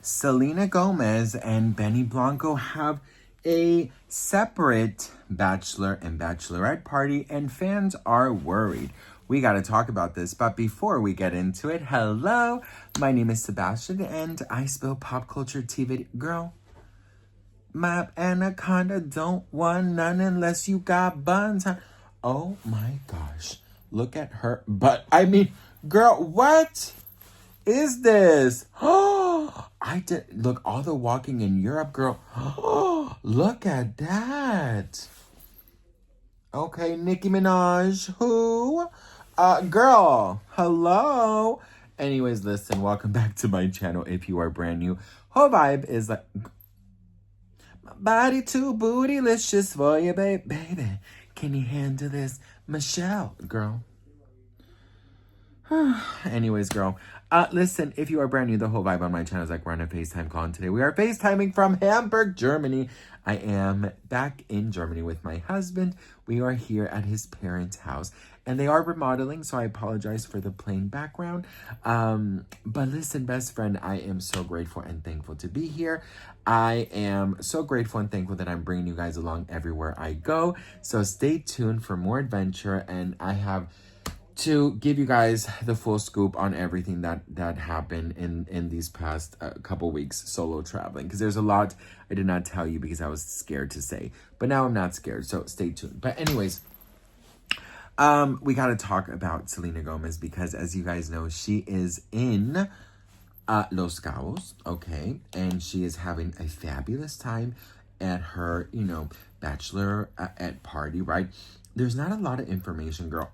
Selena Gomez and Benny Blanco have a separate bachelor and bachelorette party, and fans are worried. We got to talk about this, but before we get into it, hello, my name is Sebastian, and I spill pop culture TV. Girl, my anaconda don't want none unless you got buns. Oh my gosh, look at her butt. I mean, girl, what is this? Oh, I did look all the walking in Europe, girl. Oh, look at that. Okay, Nicki Minaj, who? Girl, hello. Anyways, listen, welcome back to my channel if you are brand new. Whole vibe is like, my body too bootylicious for you, baby. Can you handle this? Michelle, girl. Anyways, girl. Listen, if you are brand new, the whole vibe on my channel is like we're on a FaceTime call, and today we are FaceTiming from Hamburg, Germany. I am back in Germany with my husband. We are here at his parents' house, and they are remodeling, so I apologize for the plain background. But listen, best friend, I am so grateful and thankful to be here. I am so grateful and thankful that I'm bringing you guys along everywhere I go. So stay tuned for more adventure, and I have to give you guys the full scoop on everything that happened in these past couple weeks solo traveling, because there's a lot I did not tell you because I was scared to say, but now I'm not scared, so stay tuned. But anyways, we got to talk about Selena Gomez, because as you guys know, she is in Los Cabos, okay, and she is having a fabulous time at her, bachelor at party, right? There's not a lot of information, girl.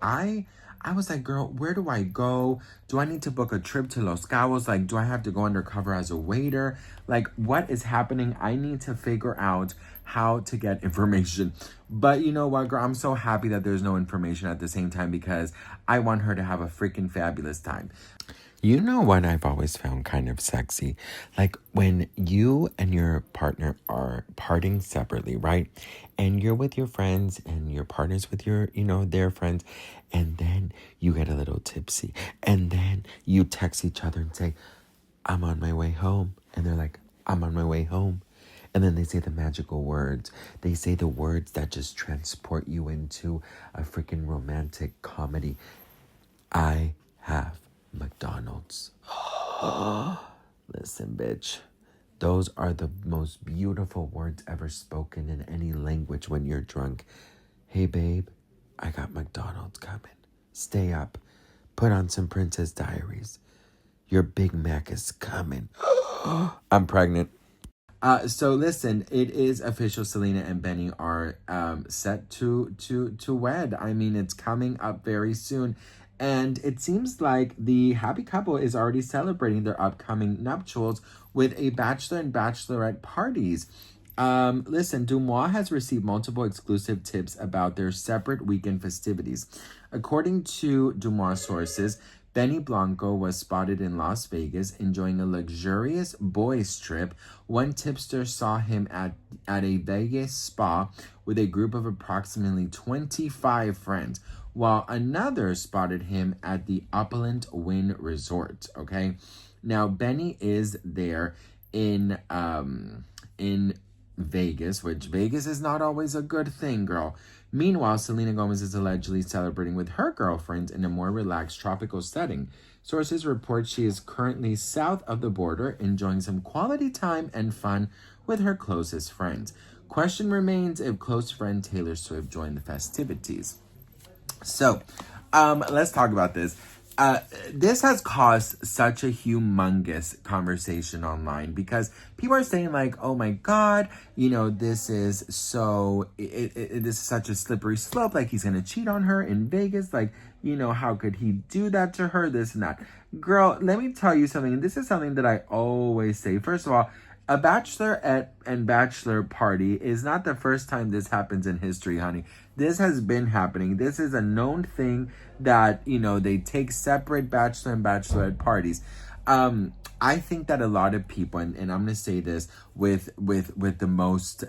I was like, girl, where do I go? Do I need to book a trip to Los Cabos? Like, do I have to go undercover as a waiter? Like, what is happening? I need to figure out how to get information. But you know what, girl? I'm so happy that there's no information at the same time, because I want her to have a freaking fabulous time. You know what I've always found kind of sexy? Like when you and your partner are partying separately, right? And you're with your friends and your partner's with your, their friends. And then you get a little tipsy. And then you text each other and say, I'm on my way home. And they're like, I'm on my way home. And then they say the magical words. They say the words that just transport you into a freaking romantic comedy. I have McDonald's. Listen, bitch. Those are the most beautiful words ever spoken in any language when you're drunk. Hey, babe, I got McDonald's coming. Stay up. Put on some Princess Diaries. Your Big Mac is coming. I'm pregnant. So listen, it is official. Selena and Benny are set to wed. I mean, it's coming up very soon. And it seems like the happy couple is already celebrating their upcoming nuptials with a bachelor and bachelorette parties. Listen, Dumois has received multiple exclusive tips about their separate weekend festivities. According to Dumois sources, Benny Blanco was spotted in Las Vegas enjoying a luxurious boys' trip. One tipster saw him at a Vegas spa with a group of approximately 25 friends, while another spotted him at the Opulent Wynn Resort, okay? Now, Benny is there in Vegas, which Vegas is not always a good thing, girl. Meanwhile, Selena Gomez is allegedly celebrating with her girlfriends in a more relaxed tropical setting. Sources report she is currently south of the border, enjoying some quality time and fun with her closest friends. Question remains if close friend Taylor Swift joined the festivities. So, let's talk about this. This has caused such a humongous conversation online, because people are saying like, oh my God, this is so, this is such a slippery slope. Like, he's going to cheat on her in Vegas. Like, how could he do that to her? This and that. Girl, let me tell you something. This is something that I always say. First of all, a bachelorette and bachelor party is not the first time this happens in history, honey. This has been happening. This is a known thing that, they take separate bachelor and bachelorette parties. I think that a lot of people, and I'm going to say this with the most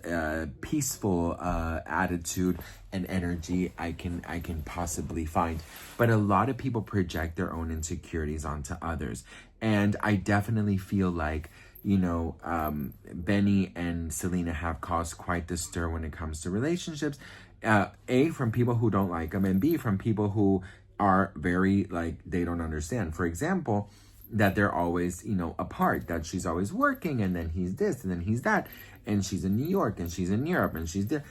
peaceful attitude and energy I can possibly find, but a lot of people project their own insecurities onto others. And I definitely feel like, Benny and Selena have caused quite the stir when it comes to relationships. A, from people who don't like them, and B, from people who are very, like, they don't understand. For example, that they're always, apart, that she's always working, and then he's this, and then he's that, and she's in New York, and she's in Europe, and she's there.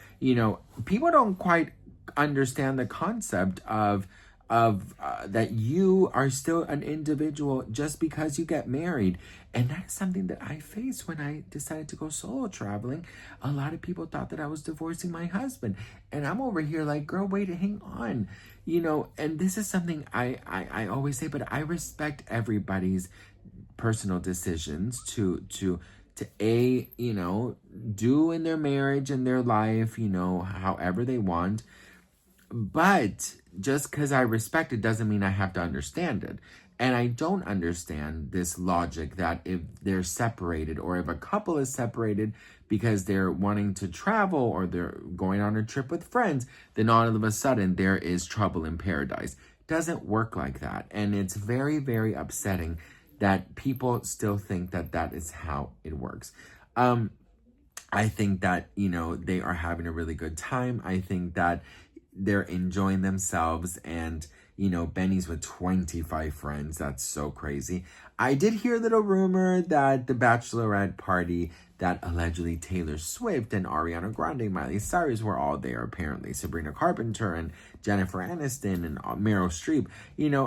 People don't quite understand the concept of that you are still an individual just because you get married. And that's something that I faced when I decided to go solo traveling. A lot of people thought that I was divorcing my husband, and I'm over here like, girl, wait, hang on. And this is something I always say, but I respect everybody's personal decisions to do in their marriage and their life, however they want. But just because I respect it doesn't mean I have to understand it. And I don't understand this logic that if they're separated, or if a couple is separated because they're wanting to travel or they're going on a trip with friends, then all of a sudden there is trouble in paradise. Doesn't work like that. And it's very, very upsetting that people still think that that is how it works. I think that, they are having a really good time. I think that they're enjoying themselves, and Benny's with 25 friends. That's so crazy. I did hear a little rumor that the bachelorette party, that allegedly Taylor Swift and Ariana Grande, Miley Cyrus were all there, apparently. Sabrina Carpenter and Jennifer Aniston and Meryl Streep.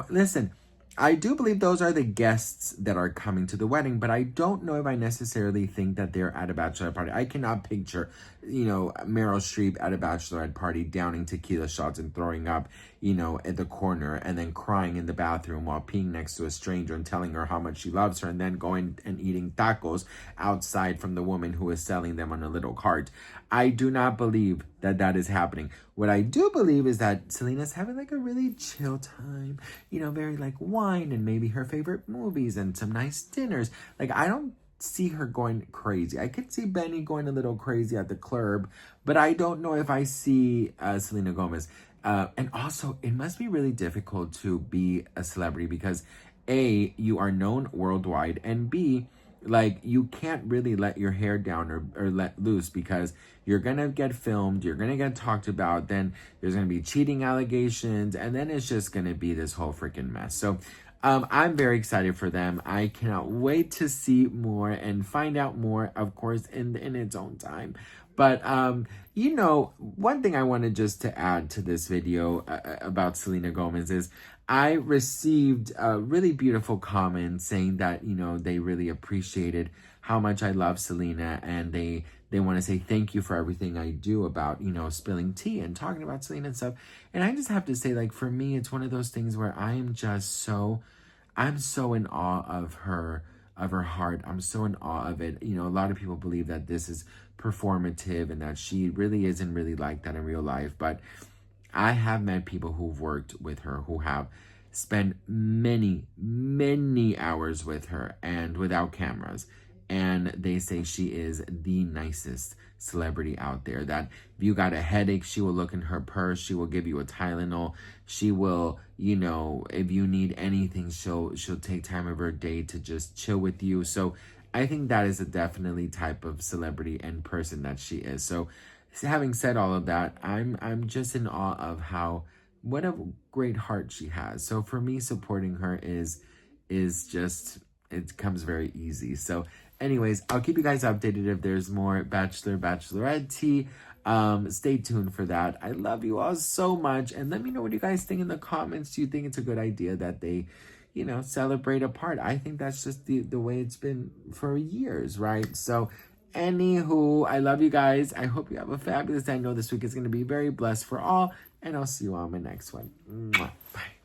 Listen, I do believe those are the guests that are coming to the wedding, but I don't know if I necessarily think that they're at a bachelorette party. I cannot picture, Meryl Streep at a bachelorette party downing tequila shots and throwing up, at the corner, and then crying in the bathroom while peeing next to a stranger and telling her how much she loves her, and then going and eating tacos outside from the woman who is selling them on a little cart. I do not believe that that is happening. What I do believe is that Selena's having like a really chill time, very like wine and maybe her favorite movies and some nice dinners. Like, I don't see her going crazy. I could see Benny going a little crazy at the club, but I don't know if I see Selena Gomez. And also, it must be really difficult to be a celebrity because A, you are known worldwide, and B, like, you can't really let your hair down or let loose because you're gonna get filmed, you're gonna get talked about, then there's gonna be cheating allegations, and then it's just gonna be this whole freaking mess. So I'm very excited for them. I cannot wait to see more and find out more, of course, in its own time. But one thing I wanted just to add to this video about Selena Gomez is I received a really beautiful comment saying that, they really appreciated how much I love Selena, and they want to say thank you for everything I do about, spilling tea and talking about Selena and stuff. And I just have to say, like, for me, it's one of those things where I'm so in awe of her heart. I'm so in awe of it. A lot of people believe that this is performative and that she really isn't really like that in real life. But I have met people who've worked with her who have spent many, many hours with her and without cameras. And they say she is the nicest celebrity out there. That if you got a headache, she will look in her purse. She will give you a Tylenol. She will, if you need anything, she'll take time of her day to just chill with you. So I think that is a definitely type of celebrity and person that she is. So having said all of that, I'm just in awe of what a great heart she has. So for me, supporting her is just, it comes very easy. So anyways, I'll keep you guys updated if there's more Bachelorette tea. Stay tuned for that. I love you all so much, and let me know what you guys think in the comments. Do you think it's a good idea that they celebrate apart? I think that's just the way it's been for years, right? So anywho, I love you guys. I hope you have a fabulous day. I know this week is going to be very blessed for all, and I'll see you on my next one. Mwah. Bye.